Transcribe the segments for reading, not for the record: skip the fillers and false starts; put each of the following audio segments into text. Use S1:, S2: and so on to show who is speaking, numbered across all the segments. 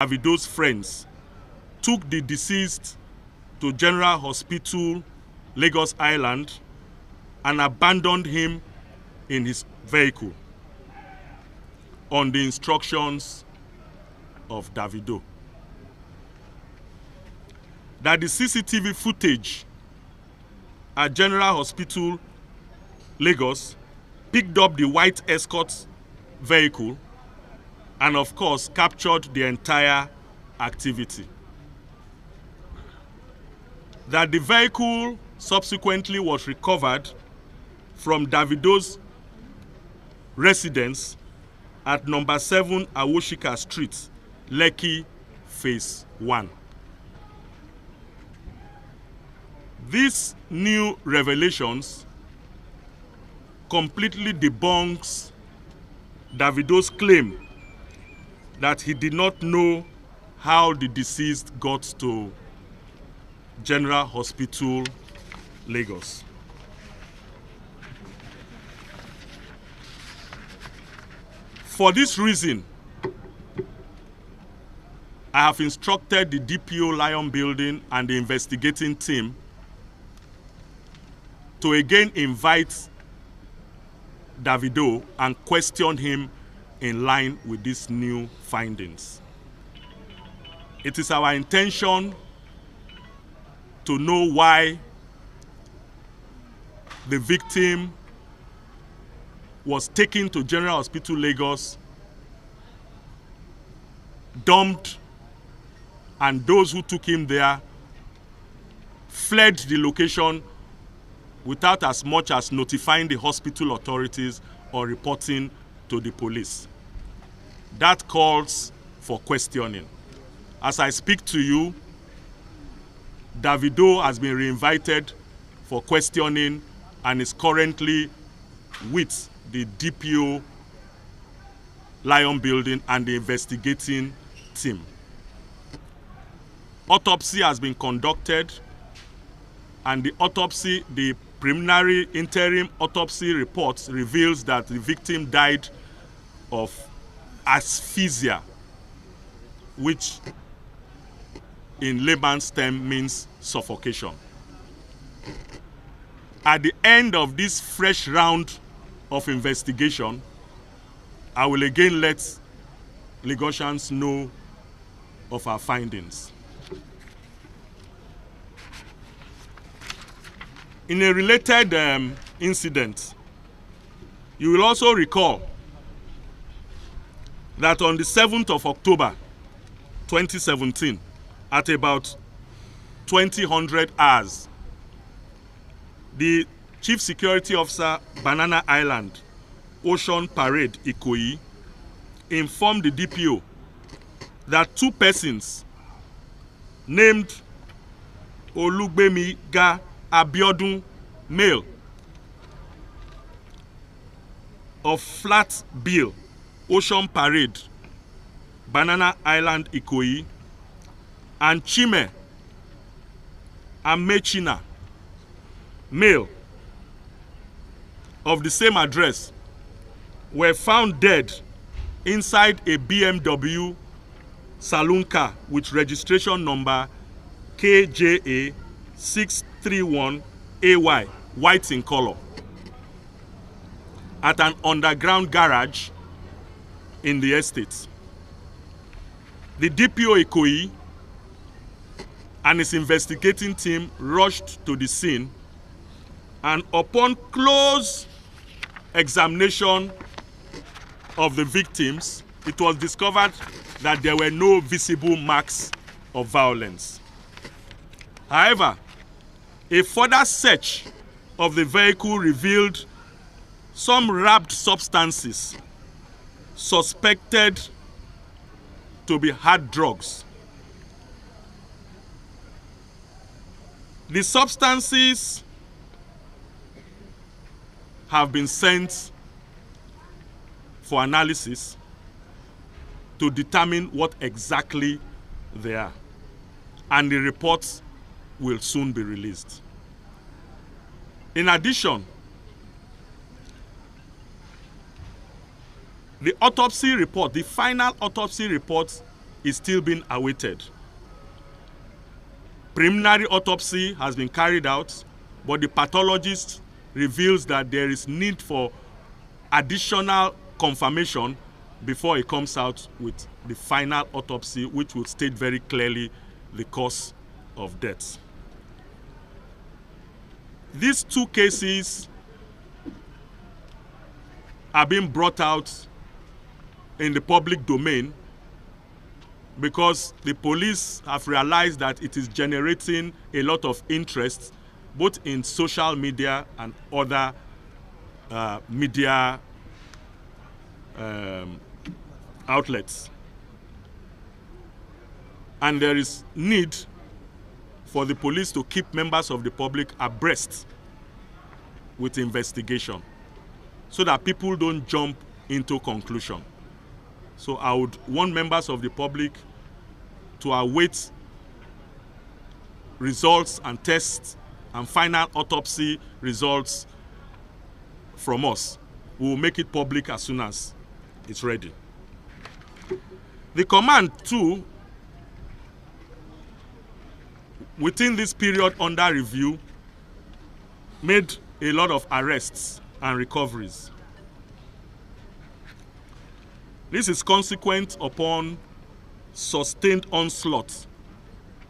S1: Davido's friends took the deceased to General Hospital, Lagos Island, and abandoned him in his vehicle on the instructions of Davido. That the CCTV footage at General Hospital, Lagos, picked up the white escort vehicle and, of course, captured the entire activity. That the vehicle subsequently was recovered from Davido's residence at number 7 Awoshika Street, Lekki, Phase 1. These new revelations completely debunks Davido's claim that he did not know how the deceased got to General Hospital, Lagos. For this reason, I have instructed the DPO Lion Building and the investigating team to again invite Davido and question him in line with these new findings. It is our intention to know why the victim was taken to General Hospital, Lagos, dumped, and those who took him there fled the location without as much as notifying the hospital authorities or reporting to the police. That calls for questioning. As I speak to you, Davido has been reinvited for questioning and is currently with the DPO Lion Building and the investigating team. Autopsy has been conducted, and the preliminary interim autopsy report reveals that the victim died of asphyxia, which in layman's term means suffocation. At the end of this fresh round of investigation, I will again let Lagosians know of our findings. In a related incident, you will also recall that on the 7th of October 2017, at about 2000 hours, the Chief Security Officer, Banana Island, Ocean Parade, Ikoyi, informed the DPO that 2 persons named Olugbemiga Abiodun, male, of Flat Bill, Ocean Parade, Banana Island, Ikoyi, and Chime Amechina, male, of the same address, were found dead inside a BMW saloon car with registration number KJA 631AY, white in color, at an underground garage in the estate. The DPO Ikoyi and his investigating team rushed to the scene, and upon close examination of the victims, it was discovered that there were no visible marks of violence. However, a further search of the vehicle revealed some wrapped substances suspected to be hard drugs. The substances have been sent for analysis to determine what exactly they are, and the reports will soon be released. In addition, the autopsy report, the final autopsy report, is still being awaited. Preliminary autopsy has been carried out, but the pathologist reveals that there is need for additional confirmation before he comes out with the final autopsy, which will state very clearly the cause of death. These two cases are being brought out in the public domain because the police have realized that it is generating a lot of interest both in social media and other media outlets. And there is need for the police to keep members of the public abreast with investigation so that people don't jump into conclusion. So I would want members of the public to await results and tests and final autopsy results from us. We will make it public as soon as it's ready. The command too, within this period under review, made a lot of arrests and recoveries. This is consequent upon sustained onslaught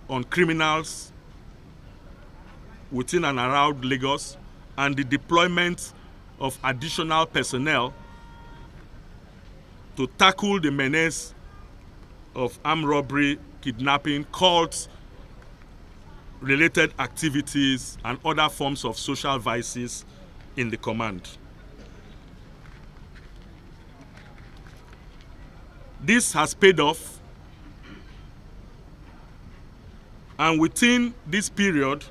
S1: on criminals within and around Lagos and the deployment of additional personnel to tackle the menace of armed robbery, kidnapping, cults, related activities, and other forms of social vices in the command. This has paid off, and within this period,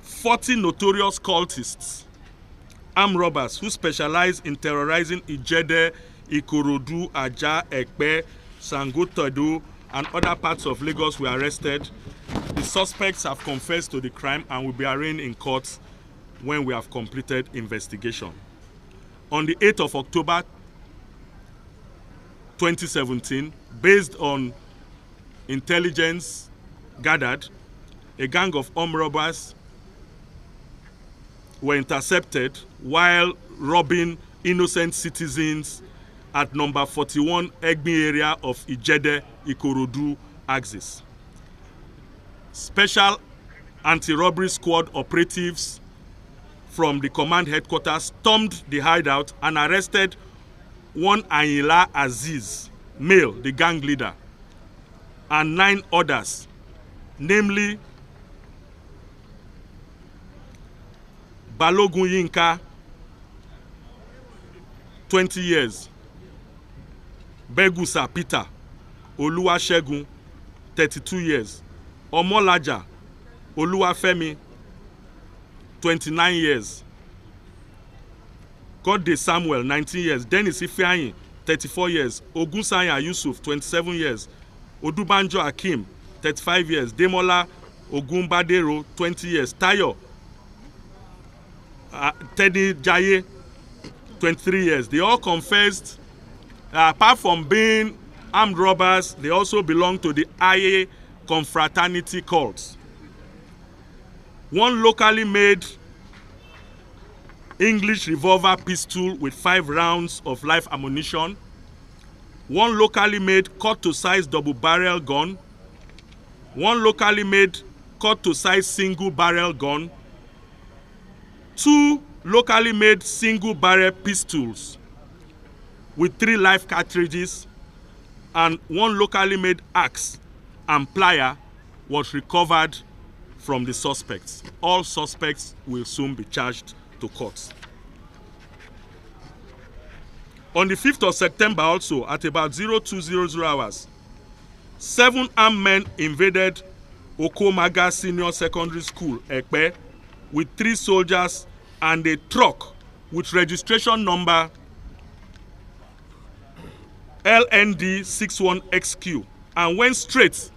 S1: 40 notorious cultists, armed robbers who specialize in terrorizing Ijede, Ikorodu, Aja, Ekpe, Sangotedo, and other parts of Lagos were arrested. The suspects have confessed to the crime and will be arraigned in court when we have completed investigation. On the 8th of October 2017, based on intelligence gathered, a gang of armed robbers were intercepted while robbing innocent citizens at number 41 Egbi area of Ijede, Ikorodu axis. Special anti-robbery squad operatives from the command headquarters stormed the hideout and arrested one Ayinla Aziz, male, the gang leader, and 9 others, namely Balogun Yinka, 20 years, Begusa Peter, Oluwasegun, 32 years, Omolaja Oluwafemi, 29 years, Godde Samuel, 19 years, Dennis Ifeanyi, 34 years, Ogunsanya Yusuf, 27 years, Odubanjo Akim, 35 years, Demola Ogunbadero, 20 years, Tayo Teddy Jaye, 23 years. They all confessed, apart from being armed robbers, they also belong to the Aye confraternity cult. One locally made English revolver pistol with 5 rounds of live ammunition, one locally made cut-to-size double-barrel gun, one locally made cut-to-size single-barrel gun, 2 locally made single-barrel pistols with 3 live cartridges, and 1 locally made axe and plier was recovered from the suspects. All suspects will soon be charged to court. On the 5th of September also, at about 0200 hours, 7 armed men invaded Okomaga Senior Secondary School, Ekpe, with 3 soldiers and a truck with registration number LND 61XQ, and went straight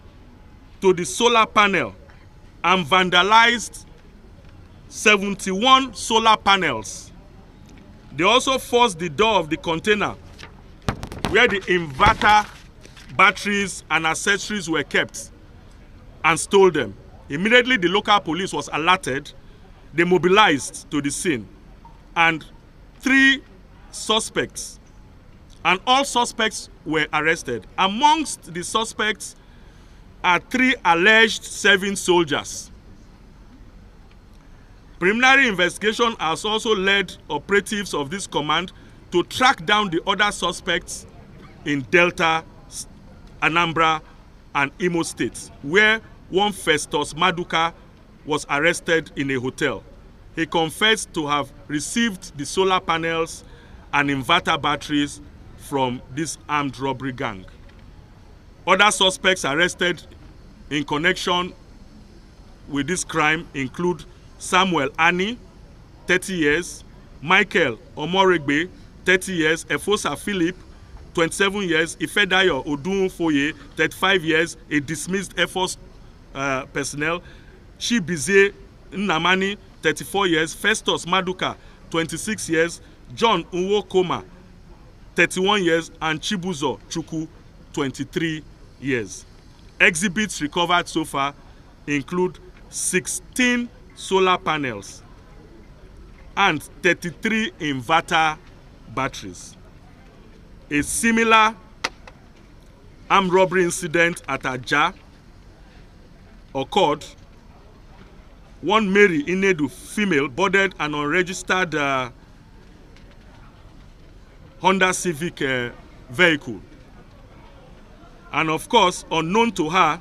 S1: to the solar panel and vandalized 71 solar panels. They also forced the door of the container where the inverter batteries and accessories were kept, and stole them. Immediately, the local police was alerted. They mobilized to the scene, and 3 suspects, and all suspects were arrested. Amongst the suspects are 3 alleged serving soldiers. Preliminary investigation has also led operatives of this command to track down the other suspects in Delta, Anambra, and Imo states, where one Festus Maduka was arrested in a hotel. He confessed to have received the solar panels and inverter batteries from this armed robbery gang. Other suspects arrested in connection with this crime include Samuel Ani, 30 years, Michael Omoregbe, 30 years, Efosa Philip, 27 years, Ifedayo Odunfoye, 35 years, a dismissed Air Force personnel, Chibize Nnamani, 34 years, Festus Maduka, 26 years, John Nwokoma, 31 years, and Chibuzo Chukwu, 23 years. Exhibits recovered so far include 16 solar panels and 33 inverter batteries. A similar armed robbery incident at Ajah occurred. One Mary Inedu, female, boarded an unregistered Honda Civic vehicle. And of course, unknown to her,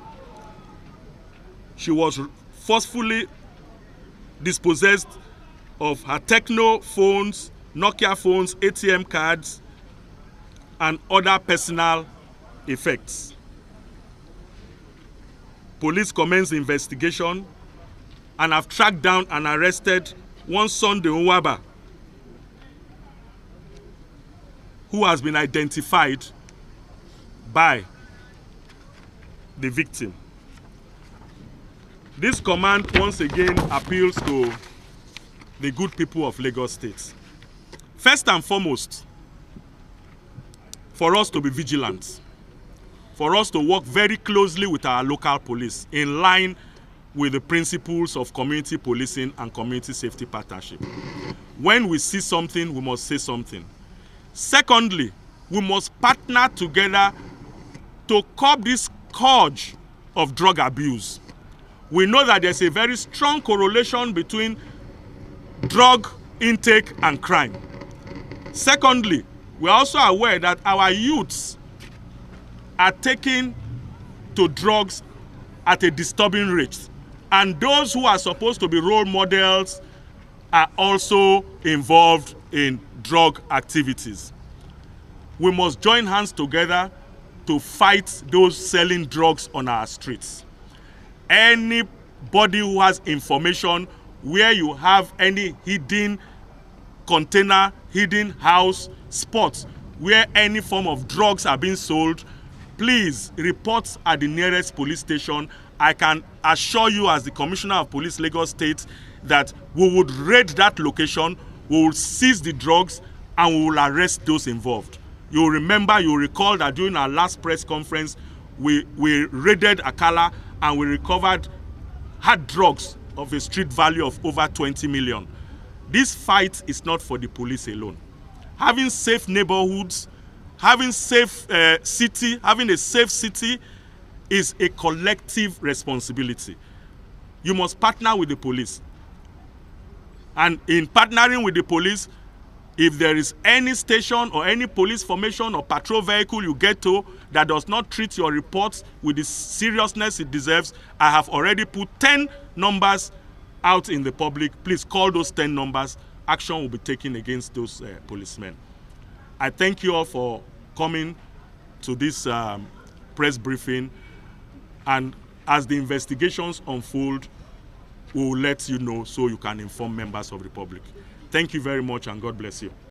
S1: she was forcefully dispossessed of her Techno phones, Nokia phones, ATM cards, and other personal effects. Police commenced the investigation and have tracked down and arrested one Sunday Nwaba, who has been identified by the victim. This command once again appeals to the good people of Lagos State. First and foremost, for us to be vigilant, for us to work very closely with our local police in line with the principles of community policing and community safety partnership. When we see something, we must say something. Secondly, we must partner together to curb this scourge of drug abuse. We know that there's a very strong correlation between drug intake and crime. Secondly, we're also aware that our youths are taking to drugs at a disturbing rate. And those who are supposed to be role models are also involved in drug activities. We must join hands together to fight those selling drugs on our streets. Anybody who has information where you have any hidden container, hidden house, spots where any form of drugs are being sold, please report at the nearest police station. I can assure you as the Commissioner of Police Lagos State that we would raid that location, we will seize the drugs, and we will arrest those involved. You will recall that during our last press conference, we raided Akala and we recovered hard drugs of a street value of over 20 million. This fight is not for the police alone. Having safe neighborhoods, having safe having a safe city is a collective responsibility. You must partner with the police. And in partnering with the police, if there is any station or any police formation or patrol vehicle you get to that does not treat your reports with the seriousness it deserves, I have already put 10 numbers out in the public. Please call those 10 numbers. Action will be taken against those policemen. I thank you all for coming to this press briefing. And as the investigations unfold, we will let you know so you can inform members of the public. Thank you very much, and God bless you.